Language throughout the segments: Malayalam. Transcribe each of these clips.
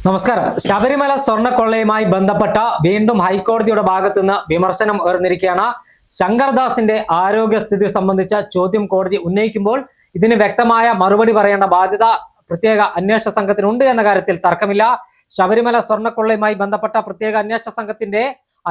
നമസ്കാരം. ശബരിമല സ്വർണ്ണക്കൊള്ളയുമായി ബന്ധപ്പെട്ട വീണ്ടും ഹൈക്കോടതിയുടെ ഭാഗത്തുനിന്ന് വിമർശനം ഉയർന്നിരിക്കുകയാണ്. ശങ്കർദാസിന്റെ ആരോഗ്യസ്ഥിതി സംബന്ധിച്ച ചോദ്യം കോടതി ഉന്നയിക്കുമ്പോൾ ഇതിന് വ്യക്തമായ മറുപടി പറയേണ്ട ബാധ്യത പ്രത്യേക അന്വേഷണ സംഘത്തിനുണ്ട് എന്ന കാര്യത്തിൽ തർക്കമില്ല. ശബരിമല സ്വർണ്ണക്കൊള്ളയുമായി ബന്ധപ്പെട്ട പ്രത്യേക അന്വേഷണ സംഘത്തിന്റെ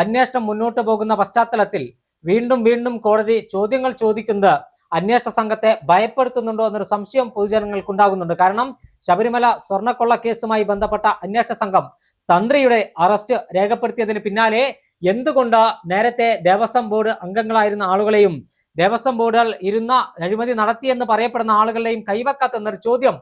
അന്വേഷണം മുന്നോട്ട് പോകുന്ന പശ്ചാത്തലത്തിൽ വീണ്ടും കോടതി ചോദ്യങ്ങൾ ചോദിക്കുന്നത് അന്വേഷണ സംഘത്തെ ഭയപ്പെടുത്തുന്നുണ്ടോ എന്നൊരു സംശയം പൊതുജനങ്ങൾക്കുണ്ടാകുന്നുണ്ട്. കാരണം ശബരിമല സ്വർണ്ണക്കൊള്ള കേസുമായി ബന്ധപ്പെട്ട അന്വേഷണ സംഘം തന്ത്രിയുടെ അറസ്റ്റ് രേഖപ്പെടുത്തിയതിന് പിന്നാലെ എന്തുകൊണ്ട് നേരത്തെ ദേവസ്വം ബോർഡ് അംഗങ്ങളായിരുന്ന ആളുകളെയും ദേവസ്വം ബോർഡിൽ ഇരുന്ന അഴിമതി നടത്തിയെന്ന് പറയപ്പെടുന്ന ആളുകളെയും കൈവെക്കാത്തെന്നൊരു ചോദ്യം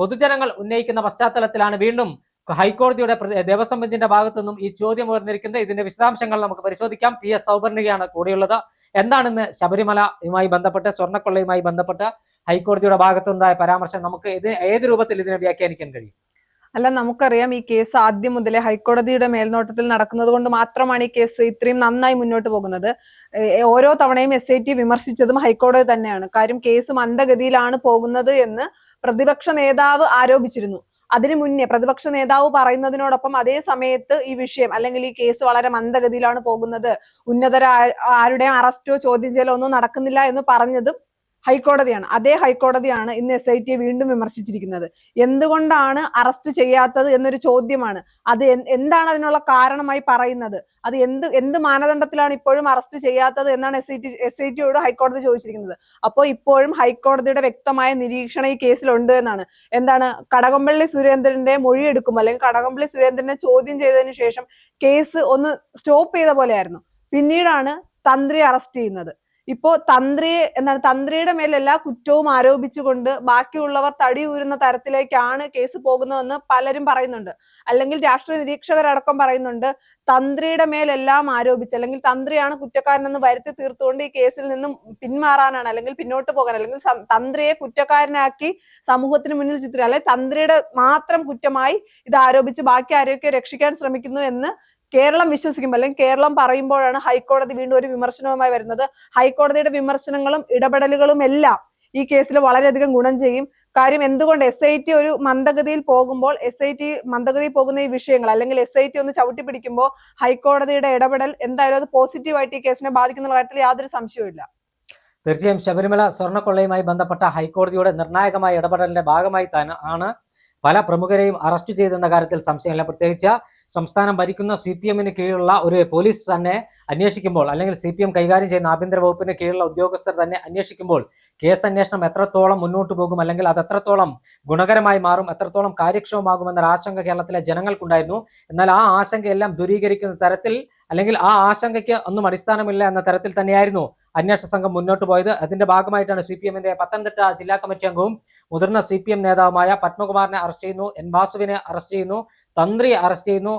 പൊതുജനങ്ങൾ ഉന്നയിക്കുന്ന പശ്ചാത്തലത്തിലാണ് വീണ്ടും ഹൈക്കോടതിയുടെ ദേവസ്വം ബെഞ്ചിന്റെ ഭാഗത്തു നിന്നും ഈ ചോദ്യം ഉയർന്നിരിക്കുന്നത്. ഇതിന്റെ വിശദാംശങ്ങൾ നമുക്ക് പരിശോധിക്കാം. PS സൗപർണികയാണ് കൂടെയുള്ളത്. എന്താണെന്ന് ശബരിമലയുമായി ബന്ധപ്പെട്ട് സ്വർണ്ണക്കൊള്ളയുമായി ബന്ധപ്പെട്ട് ഹൈക്കോടതിയുടെ ഭാഗത്തുണ്ടായ പരാമർശം നമുക്ക് ഏത് രൂപത്തിൽ ഇതിനെ വ്യാഖ്യാനിക്കാൻ കഴിയും? അല്ല, നമുക്കറിയാം ഈ കേസ് ആദ്യം മുതലേ ഹൈക്കോടതിയുടെ മേൽനോട്ടത്തിൽ നടക്കുന്നത് കൊണ്ട് മാത്രമാണ് ഈ കേസ് ഇത്രയും നന്നായി മുന്നോട്ട് പോകുന്നത്. ഓരോ തവണയും SIT വിമർശിച്ചതും ഹൈക്കോടതി തന്നെയാണ്. കാര്യം കേസ് മന്ദഗതിയിലാണ് പോകുന്നത് എന്ന് പ്രതിപക്ഷ നേതാവ് ആരോപിച്ചിരുന്നു. അതിനു മുന്നേ പ്രതിപക്ഷ നേതാവ് പറയുന്നതിനോടൊപ്പം അതേ സമയത്ത് ഈ വിഷയം അല്ലെങ്കിൽ ഈ കേസ് വളരെ മന്ദഗതിയിലാണ് പോകുന്നത്, ഉന്നതര ആരുടെയും അറസ്റ്റോ ചോദ്യം ചെയ്യലോ ഒന്നും നടക്കുന്നില്ല എന്ന് പറഞ്ഞതും ഹൈക്കോടതിയാണ്. അതേ ഹൈക്കോടതിയാണ് ഇന്ന് SIT വീണ്ടും വിമർശിച്ചിരിക്കുന്നത്. എന്തുകൊണ്ടാണ് അറസ്റ്റ് ചെയ്യാത്തത് എന്നൊരു ചോദ്യമാണ്. അത് എന്താണ് അതിനുള്ള കാരണമായി പറയുന്നത്? അത് എന്ത് മാനദണ്ഡത്തിലാണ് ഇപ്പോഴും അറസ്റ്റ് ചെയ്യാത്തത് എന്നാണ് SITയോട് ഹൈക്കോടതി ചോദിച്ചിരിക്കുന്നത്. അപ്പോൾ ഇപ്പോഴും ഹൈക്കോടതിയുടെ വ്യക്തമായ നിരീക്ഷണം ഈ കേസിലുണ്ട് എന്നാണ്. എന്താണ്, കടകംപള്ളി സുരേന്ദ്രന്റെ മൊഴിയെടുക്കും അല്ലെങ്കിൽ കടകംപള്ളി സുരേന്ദ്രനെ ചോദ്യം ചെയ്തതിനു ശേഷം കേസ് ഒന്ന് സ്റ്റോപ്പ് ചെയ്ത പോലെയായിരുന്നു. പിന്നീടാണ് തന്ത്രി അറസ്റ്റ് ചെയ്യുന്നത്. ഇപ്പോ തന്ത്രിയുടെ മേൽ എല്ലാ കുറ്റവും ആരോപിച്ചുകൊണ്ട് ബാക്കിയുള്ളവർ തടിയൂരുന്ന തരത്തിലേക്കാണ് കേസ് പോകുന്നതെന്ന് പലരും പറയുന്നുണ്ട്. അല്ലെങ്കിൽ രാഷ്ട്രീയ നിരീക്ഷകരടക്കം പറയുന്നുണ്ട് തന്ത്രിയുടെ മേലെല്ലാം ആരോപിച്ച് അല്ലെങ്കിൽ തന്ത്രിയാണ് കുറ്റക്കാരനെന്ന് വരുത്തി തീർത്തുകൊണ്ട് ഈ കേസിൽ നിന്നും പിന്മാറാനാണ് അല്ലെങ്കിൽ പിന്നോട്ട് പോകാൻ അല്ലെങ്കിൽ തന്ത്രിയെ കുറ്റക്കാരനാക്കി സമൂഹത്തിന് മുന്നിൽ ചിത്രം അല്ലെങ്കിൽ തന്ത്രിയുടെ മാത്രം കുറ്റമായി ഇത് ആരോപിച്ച് ബാക്കി ആരെയൊക്കെ രക്ഷിക്കാൻ ശ്രമിക്കുന്നു എന്ന് കേരളം വിശ്വസിക്കുമ്പോൾ അല്ലെങ്കിൽ കേരളം പറയുമ്പോഴാണ് ഹൈക്കോടതി വീണ്ടും ഒരു വിമർശനവുമായി വരുന്നത്. ഹൈക്കോടതിയുടെ വിമർശനങ്ങളും ഇടപെടലുകളും എല്ലാം ഈ കേസിൽ വളരെയധികം ഗുണം ചെയ്യും. കാര്യം എന്തുകൊണ്ട് SIT ഒരു മന്ദഗതിയിൽ പോകുമ്പോൾ SIT മന്ദഗതിയിൽ പോകുന്ന ഈ വിഷയങ്ങൾ അല്ലെങ്കിൽ SIT ഒന്ന് ചവിട്ടി പിടിക്കുമ്പോൾ ഹൈക്കോടതിയുടെ ഇടപെടൽ എന്തായാലും അത് പോസിറ്റീവായിട്ട് ഈ കേസിനെ ബാധിക്കുന്ന കാര്യത്തിൽ യാതൊരു സംശയവും ഇല്ല. തീർച്ചയായും ശബരിമല സ്വർണ്ണക്കൊള്ളയുമായി ബന്ധപ്പെട്ട ഹൈക്കോടതിയുടെ നിർണായകമായ ഇടപെടലിന്റെ ഭാഗമായി തന്നെ ആണ് പല പ്രമുഖരെയും അറസ്റ്റ് ചെയ്തെന്ന കാര്യത്തിൽ സംശയമില്ല. പ്രത്യേകിച്ച് സംസ്ഥാനം ഭരിക്കുന്ന CPMന് കീഴിലുള്ള ഒരു പോലീസ് തന്നെ അന്വേഷിക്കുമ്പോൾ അല്ലെങ്കിൽ CPM കൈകാര്യം ചെയ്യുന്ന ആഭ്യന്തര വകുപ്പിന് കീഴിലുള്ള ഉദ്യോഗസ്ഥർ തന്നെ അന്വേഷിക്കുമ്പോൾ കേസ് അന്വേഷണം എത്രത്തോളം മുന്നോട്ട് പോകും അല്ലെങ്കിൽ അത് എത്രത്തോളം ഗുണകരമായി മാറും, എത്രത്തോളം കാര്യക്ഷമമാകുമെന്നൊരു ആശങ്ക കേരളത്തിലെ ജനങ്ങൾക്കുണ്ടായിരുന്നു. എന്നാൽ ആ ആശങ്കയെല്ലാം ദൂരീകരിക്കുന്ന തരത്തിൽ അല്ലെങ്കിൽ ആ ആശങ്കയ്ക്ക് ഒന്നും അടിസ്ഥാനമില്ല എന്ന തരത്തിൽ തന്നെയായിരുന്നു അന്വേഷണ സംഘം മുന്നോട്ട് പോയത്. അതിന്റെ ഭാഗമായിട്ടാണ് CPMന്റെ പത്തനംതിട്ട ജില്ലാ കമ്മിറ്റി അംഗവും മുതിർന്ന CPM നേതാവുമായ പത്മകുമാറിനെ അറസ്റ്റ് ചെയ്യുന്നു, N വാസുവിനെ അറസ്റ്റ് ചെയ്യുന്നു, തന്ത്രി അറസ്റ്റ് ചെയ്യുന്നു,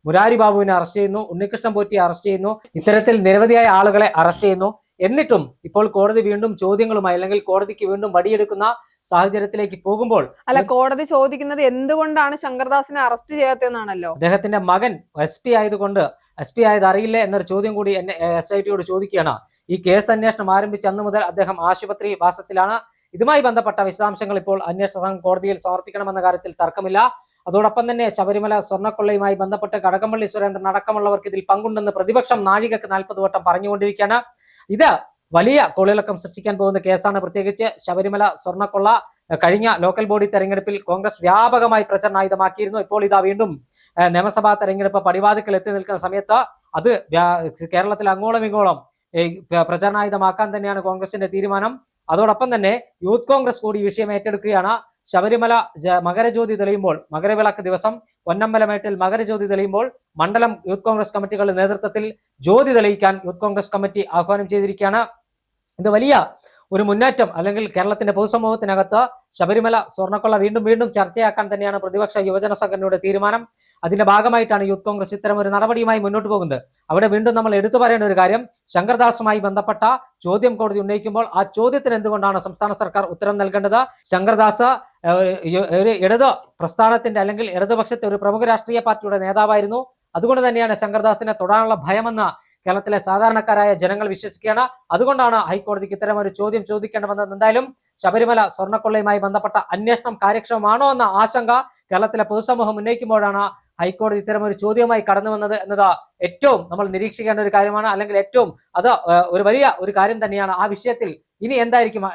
മുരാരി ബാബുവിനെ അറസ്റ്റ് ചെയ്യുന്നു, ഉണ്ണികൃഷ്ണൻ പോറ്റിയെ അറസ്റ്റ് ചെയ്യുന്നു. ഇത്തരത്തിൽ നിരവധിയായ ആളുകളെ അറസ്റ്റ് ചെയ്യുന്നു. എന്നിട്ടും ഇപ്പോൾ കോടതി വീണ്ടും ചോദ്യങ്ങളുമായി അല്ലെങ്കിൽ കോടതിക്ക് വീണ്ടും വടിയെടുക്കുന്ന സാഹചര്യത്തിലേക്ക് പോകുമ്പോൾ അല്ല, കോടതി ചോദിക്കുന്നത് എന്തുകൊണ്ടാണ് ശങ്കർദാസിനെ അറസ്റ്റ് ചെയ്യാത്തതെന്നാണല്ലോ. അദ്ദേഹത്തിന്റെ മകൻ SP ആയതുകൊണ്ട് SP ആയത് അറിയില്ല എന്നൊരു ചോദ്യം കൂടി SITയോട് ചോദിക്കുകയാണ്. ഈ കേസ് അന്വേഷണം ആരംഭിച്ച അന്ന് മുതൽ അദ്ദേഹം ആശുപത്രി വാസത്തിലാണ്. ഇതുമായി ബന്ധപ്പെട്ട വിശദാംശങ്ങൾ ഇപ്പോൾ അന്വേഷണ സംഘം കോടതിയിൽ സമർപ്പിക്കണമെന്ന കാര്യത്തിൽ തർക്കമില്ല. അതോടൊപ്പം തന്നെ ശബരിമല സ്വർണ്ണക്കൊള്ളയുമായി ബന്ധപ്പെട്ട് കടകംപള്ളി സുരേന്ദ്രൻ അടക്കമുള്ളവർക്ക് ഇതിൽ പങ്കുണ്ടെന്ന് പ്രതിപക്ഷം നാഴികക്ക് 40 വട്ടം പറഞ്ഞുകൊണ്ടിരിക്കുകയാണ്. ഇത് വലിയ കോളിളക്കം സൃഷ്ടിക്കാൻ പോകുന്ന കേസാണ്. പ്രത്യേകിച്ച് ശബരിമല സ്വർണ്ണക്കൊള്ള കഴിഞ്ഞ ലോക്കൽ ബോഡി തെരഞ്ഞെടുപ്പിൽ കോൺഗ്രസ് വ്യാപകമായി പ്രചരണായുധമാക്കിയിരുന്നു. ഇപ്പോൾ ഇതാ വീണ്ടും നിയമസഭാ തെരഞ്ഞെടുപ്പ് പടിവാതിക്കൽ എത്തി നിൽക്കുന്ന സമയത്ത് അത് കേരളത്തിൽ അങ്ങോളം ഇങ്ങോളം പ്രചരണായുധമാക്കാൻ തന്നെയാണ് കോൺഗ്രസിന്റെ തീരുമാനം. അതോടൊപ്പം തന്നെ യൂത്ത് കോൺഗ്രസ് കൂടി വിഷയം ഏറ്റെടുക്കുകയാണ്. ശബരിമല മകരജ്യോതി തെളിയുമ്പോൾ, മകരവിളക്ക് ദിവസം പൊന്നമ്പലമേട്ടിൽ മകരജ്യോതി തെളിയുമ്പോൾ മണ്ഡലം യൂത്ത് കോൺഗ്രസ് കമ്മിറ്റികളുടെ നേതൃത്വത്തിൽ ജ്യോതി തെളിയിക്കാൻ യൂത്ത് കോൺഗ്രസ് കമ്മിറ്റി ആഹ്വാനം ചെയ്തിരിക്കുകയാണ്. ഇത് വലിയ ഒരു മുന്നേറ്റം അല്ലെങ്കിൽ കേരളത്തിന്റെ പൊതുസമൂഹത്തിനകത്ത് ശബരിമല സ്വർണ്ണക്കൊള്ള വീണ്ടും ചർച്ചയാക്കാൻ തന്നെയാണ് പ്രതിപക്ഷ യുവജന സംഘടനയുടെ തീരുമാനം. അതിന്റെ ഭാഗമായിട്ടാണ് യൂത്ത് കോൺഗ്രസ് ഇത്തരം ഒരു നടപടിയുമായി മുന്നോട്ട് പോകുന്നത്. അവിടെ വീണ്ടും നമ്മൾ എടുത്തു പറയേണ്ട ഒരു കാര്യം, ശങ്കർദാസുമായി ബന്ധപ്പെട്ട ചോദ്യം കോടതി ഉന്നയിക്കുമ്പോൾ ആ ചോദ്യത്തിന് എന്തുകൊണ്ടാണ് സംസ്ഥാന സർക്കാർ ഉത്തരം നൽകേണ്ടത്? ശങ്കർദാസ് ഒരു ഇടത് പ്രസ്ഥാനത്തിന്റെ അല്ലെങ്കിൽ ഇടതുപക്ഷത്തെ ഒരു പ്രമുഖ രാഷ്ട്രീയ പാർട്ടിയുടെ നേതാവായിരുന്നു. അതുകൊണ്ട് തന്നെയാണ് ശങ്കർദാസിനെ തൊടാനുള്ള ഭയമെന്ന് കേരളത്തിലെ സാധാരണക്കാരായ ജനങ്ങൾ വിശ്വസിക്കുകയാണ്. അതുകൊണ്ടാണ് ഹൈക്കോടതിക്ക് ഇത്തരം ഒരു ചോദ്യം ചോദിക്കേണ്ടതെന്ന്. എന്തായാലും ശബരിമല സ്വർണ്ണക്കൊള്ളയുമായി ബന്ധപ്പെട്ട അന്വേഷണം കാര്യക്ഷമമാണോ എന്ന ആശങ്ക കേരളത്തിലെ പൊതുസമൂഹം ഉന്നയിക്കുമ്പോഴാണ് ഹൈക്കോടതി ഇത്തരം ഒരു ചോദ്യവുമായി കടന്നു വന്നത് എന്നത് ഏറ്റവും നമ്മൾ നിരീക്ഷിക്കേണ്ട ഒരു കാര്യമാണ്. അല്ലെങ്കിൽ ഏറ്റവും അത് ഒരു വലിയ ഒരു കാര്യം തന്നെയാണ്. ആ വിഷയത്തിൽ ഇനി എന്തായിരിക്കും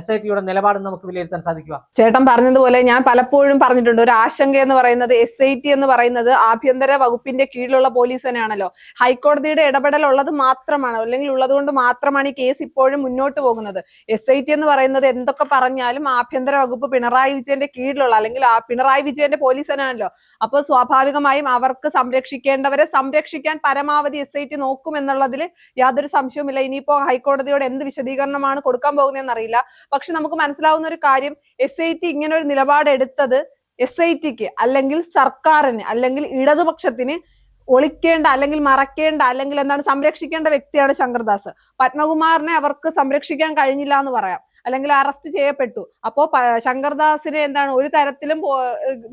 SITയുടെ നിലപാടെന്ന് നമുക്ക് വിലയിരുത്താൻ സാധിക്കുക? ചേട്ടൻ പറഞ്ഞതുപോലെ ഞാൻ പലപ്പോഴും പറഞ്ഞിട്ടുണ്ട്, ഒരു ആശങ്ക എന്ന് പറയുന്നത് SIT എന്ന് പറയുന്നത് ആഭ്യന്തര വകുപ്പിന്റെ കീഴിലുള്ള പോലീസ് തന്നെയാണല്ലോ. ഹൈക്കോടതിയുടെ ഇടപെടൽ ഉള്ളത് മാത്രമാണ്, അല്ലെങ്കിൽ ഉള്ളത് കൊണ്ട് മാത്രമാണ് ഈ കേസ് ഇപ്പോഴും മുന്നോട്ട് പോകുന്നത്. SIT എന്ന് പറയുന്നത് എന്തൊക്കെ പറഞ്ഞാലും ആഭ്യന്തര വകുപ്പ് പിണറായി വിജയന്റെ കീഴിലുള്ള, അല്ലെങ്കിൽ പിണറായി വിജയന്റെ പോലീസ് തന്നെയാണല്ലോ. അപ്പോൾ സ്വാഭാവികമായും അവർക്ക് സംരക്ഷിക്കേണ്ടവരെ സംരക്ഷിക്കാൻ പരമാവധി SIT നോക്കും എന്നുള്ളതിൽ യാതൊരു സംശയവുമില്ല. ഇനിയിപ്പോ ഹൈക്കോടതിയോട് എന്ത് വിശദീകരണമാണ് കൊടുക്കാൻ പോകുന്നതെന്ന് അറിയില്ല. പക്ഷെ നമുക്ക് മനസ്സിലാവുന്ന ഒരു കാര്യം, SIT ഇങ്ങനെ ഒരു നിലപാടെടുത്തത് SITക്ക് അല്ലെങ്കിൽ സർക്കാരിന് അല്ലെങ്കിൽ ഇടതുപക്ഷത്തിന് ഒളിക്കേണ്ട അല്ലെങ്കിൽ മറക്കേണ്ട അല്ലെങ്കിൽ എന്താണ് സംരക്ഷിക്കേണ്ട വ്യക്തിയാണ് ശങ്കർദാസ്. പത്മകുമാറിനെ അവർക്ക് സംരക്ഷിക്കാൻ കഴിഞ്ഞില്ല എന്ന് പറയാം, അല്ലെങ്കിൽ അറസ്റ്റ് ചെയ്യപ്പെട്ടു. അപ്പോ ശങ്കർദാസിനെ എന്താണ് ഒരു തരത്തിലും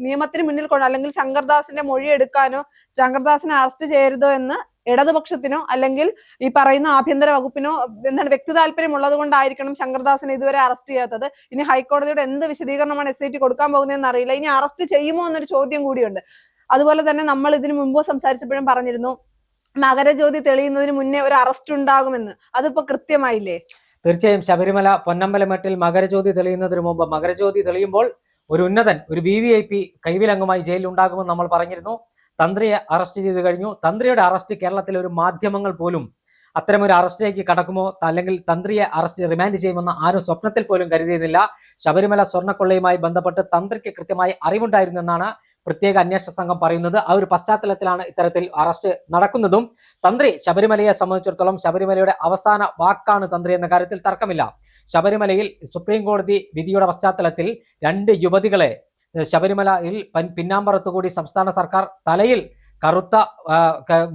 നിയമത്തിന് മുന്നിൽ കൊണ്ട്, അല്ലെങ്കിൽ ശങ്കർദാസിന്റെ മൊഴി എടുക്കാനോ ശങ്കർദാസിനെ അറസ്റ്റ് ചെയ്യരുതോ എന്ന് ഇടതുപക്ഷത്തിനോ അല്ലെങ്കിൽ ഈ പറയുന്ന ആഭ്യന്തര വകുപ്പിനോ എന്താണ് വ്യക്തി താല്പര്യം ഉള്ളത് കൊണ്ടായിരിക്കണം ശങ്കർദാസിനെ ഇതുവരെ അറസ്റ്റ് ചെയ്യാത്തത്. ഇനി ഹൈക്കോടതിയുടെ എന്ത് വിശദീകരണമാണ് SIT കൊടുക്കാൻ പോകുന്നതെന്ന് അറിയില്ല. ഇനി അറസ്റ്റ് ചെയ്യുമോ എന്നൊരു ചോദ്യം കൂടിയുണ്ട്. അതുപോലെ തന്നെ നമ്മൾ ഇതിനു മുമ്പ് സംസാരിച്ചപ്പോഴും പറഞ്ഞിരുന്നു, മകരജ്യോതി തെളിയുന്നതിന് മുന്നേ ഒരു അറസ്റ്റ് ഉണ്ടാകുമെന്ന്. അതിപ്പോ കൃത്യമായില്ലേ? തീർച്ചയായും ശബരിമല പൊന്നമ്പലമേട്ടിൽ മകരജ്യോതി തെളിയുന്നതിന് മുമ്പ്, മകരജ്യോതി തെളിയുമ്പോൾ ഒരു ഉന്നതൻ, ഒരു VIP കൈവിലംഗമായി ജയിലിൽ ഉണ്ടാകുമെന്ന് നമ്മൾ പറഞ്ഞിരുന്നു. തന്ത്രിയെ അറസ്റ്റ് ചെയ്ത് കഴിഞ്ഞു. തന്ത്രിയുടെ അറസ്റ്റ് കേരളത്തിലെ ഒരു മാധ്യമങ്ങൾ പോലും അത്തരമൊരു അറസ്റ്റിലേക്ക് കടക്കുമോ, അല്ലെങ്കിൽ തന്ത്രിയെ റിമാൻഡ് ചെയ്യുമെന്ന് ആരും സ്വപ്നത്തിൽ പോലും കരുതിയിരുന്നില്ല. ശബരിമല സ്വർണ്ണക്കൊള്ളയുമായി ബന്ധപ്പെട്ട് തന്ത്രിക്ക് കൃത്യമായി അറിവുണ്ടായിരുന്നു എന്നാണ് പ്രത്യേക അന്വേഷണ സംഘം പറയുന്നത്. ആ ഒരു പശ്ചാത്തലത്തിലാണ് ഇത്തരത്തിൽ അറസ്റ്റ് നടക്കുന്നതും. തന്ത്രി ശബരിമലയെ സംബന്ധിച്ചിടത്തോളം ശബരിമലയുടെ അവസാന വാക്കാണ് തന്ത്രി എന്ന കാര്യത്തിൽ തർക്കമില്ല. ശബരിമലയിൽ സുപ്രീം കോടതി വിധിയുടെ പശ്ചാത്തലത്തിൽ 2 യുവതികളെ ശബരിമലയിൽ പിന്നാമ്പറത്തുകൂടി സംസ്ഥാന സർക്കാർ തലയിൽ കറുത്ത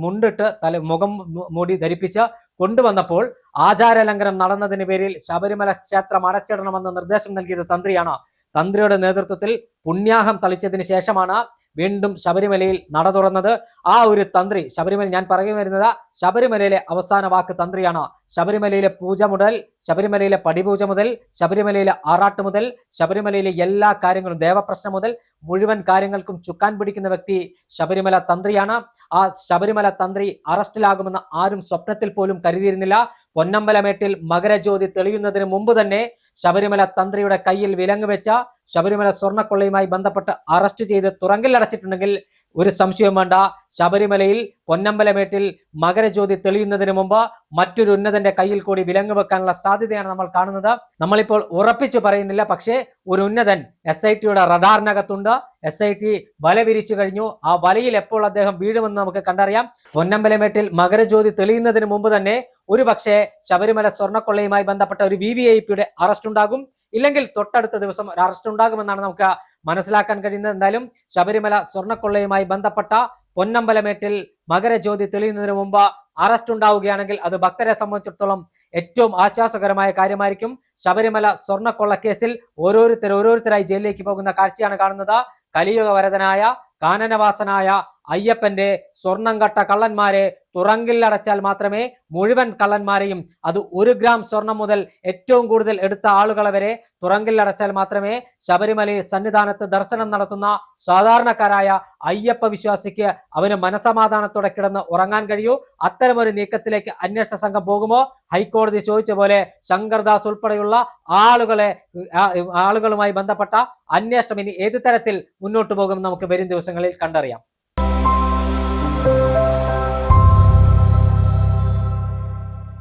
മുണ്ടിട്ട് മുഖം മൂടി ധരിപ്പിച്ച് കൊണ്ടുവന്നപ്പോൾ ആചാരലംഘനം നടന്നതിന് പേരിൽ ശബരിമല ക്ഷേത്രം അടച്ചിടണമെന്ന് നിർദ്ദേശം നൽകിയത് തന്ത്രിയാണ്. തന്ത്രിയുടെ നേതൃത്വത്തിൽ പുണ്യാഹം തളിച്ചതിന് ശേഷമാണ് വീണ്ടും ശബരിമലയിൽ നട തുറന്നത്. ആ ഒരു തന്ത്രി ഞാൻ പറഞ്ഞു വരുന്നത് ശബരിമലയിലെ അവസാന വാക്ക് തന്ത്രിയാണ്. ശബരിമലയിലെ പൂജ മുതൽ, ശബരിമലയിലെ പടിപൂജ മുതൽ, ശബരിമലയിലെ ആറാട്ട് മുതൽ, ശബരിമലയിലെ എല്ലാ കാര്യങ്ങളും, ദേവപ്രശ്നം മുതൽ മുഴുവൻ കാര്യങ്ങൾക്കും ചുക്കാൻ പിടിക്കുന്ന വ്യക്തി ശബരിമല തന്ത്രിയാണ്. ആ ശബരിമല തന്ത്രി അറസ്റ്റിലാകുമെന്ന് ആരും സ്വപ്നത്തിൽ പോലും കരുതിയിരുന്നില്ല. പൊന്നമ്പലമേട്ടിൽ മകരജ്യോതി തെളിയുന്നതിന് മുമ്പ് തന്നെ ശബരിമല തന്ത്രിയുടെ കയ്യിൽ വിലങ്ങ് വെച്ച ശബരിമല സ്വർണ്ണക്കൊള്ളയുമായി ബന്ധപ്പെട്ട് അറസ്റ്റ് ചെയ്ത് തുറങ്കിൽ അടച്ചിട്ടുണ്ടെങ്കിൽ ഒരു സംശയവും വേണ്ട, ശബരിമലയിൽ പൊന്നമ്പലമേട്ടിൽ മകരജ്യോതി തെളിയുന്നതിന് മുമ്പ് മറ്റൊരു ഉന്നതന്റെ കയ്യിൽ കൂടി വിലങ്ങ് വെക്കാനുള്ള സാധ്യതയാണ് നമ്മൾ കാണുന്നത്. നമ്മളിപ്പോൾ ഉറപ്പിച്ചു പറയുന്നില്ല, പക്ഷേ ഒരു ഉന്നതൻ SITയുടെ റഡാറിനകത്തുണ്ട്. SIT വല വിരിച്ചു കഴിഞ്ഞു. ആ വലയിൽ എപ്പോൾ അദ്ദേഹം വീഴുമെന്ന് നമുക്ക് കണ്ടറിയാം. പൊന്നമ്പലമേട്ടിൽ മകരജ്യോതി തെളിയുന്നതിന് മുമ്പ് തന്നെ ഒരു പക്ഷേ ശബരിമല സ്വർണ്ണക്കൊള്ളയുമായി ബന്ധപ്പെട്ട ഒരു VVIPയുടെ അറസ്റ്റ് ഉണ്ടാകും, ഇല്ലെങ്കിൽ തൊട്ടടുത്ത ദിവസം ഒരു അറസ്റ്റ് ഉണ്ടാകുമെന്നാണ് നമുക്ക് മനസ്സിലാക്കാൻ കഴിയുന്നത്. എന്തായാലും ശബരിമല സ്വർണ്ണക്കൊള്ളയുമായി ബന്ധപ്പെട്ട പൊന്നമ്പലമേട്ടിൽ മകരജ്യോതി തെളിയുന്നതിന് മുമ്പ് അറസ്റ്റ് ഉണ്ടാവുകയാണെങ്കിൽ അത് ഭക്തരെ സംബന്ധിച്ചിടത്തോളം ഏറ്റവും ആശ്വാസകരമായ കാര്യമായിരിക്കും. ശബരിമല സ്വർണ്ണക്കൊള്ള കേസിൽ ഓരോരുത്തരായി ജയിലിലേക്ക് പോകുന്ന കാഴ്ചയാണ് കാണുന്നത്. കലിയുഗ വരദനായ കാനനവാസനായ അയ്യപ്പന്റെ സ്വർണം കട്ട കള്ളന്മാരെ തുറങ്കിൽ അടച്ചാൽ മാത്രമേ മുഴുവൻ കള്ളന്മാരെയും, അത് 1 ഗ്രാം സ്വർണം മുതൽ ഏറ്റവും കൂടുതൽ എടുത്ത ആളുകളെ വരെ തുറങ്കിൽ അടച്ചാൽ മാത്രമേ ശബരിമലയിൽ സന്നിധാനത്ത് ദർശനം നടത്തുന്ന സാധാരണക്കാരായ അയ്യപ്പ വിശ്വാസിക്ക് അവന് മനസമാധാനത്തോടെ കിടന്ന് ഉറങ്ങാൻ കഴിയൂ. അത്തരമൊരു നീക്കത്തിലേക്ക് അന്വേഷണ സംഘം പോകുമോ? ഹൈക്കോടതി ചോദിച്ച പോലെ ശങ്കർദാസ് ഉൾപ്പെടെയുള്ള ആളുകളുമായി ബന്ധപ്പെട്ട അന്വേഷണം ഇനി ഏത് തരത്തിൽ മുന്നോട്ട് പോകും നമുക്ക് വരും ദിവസങ്ങളിൽ കണ്ടറിയാം.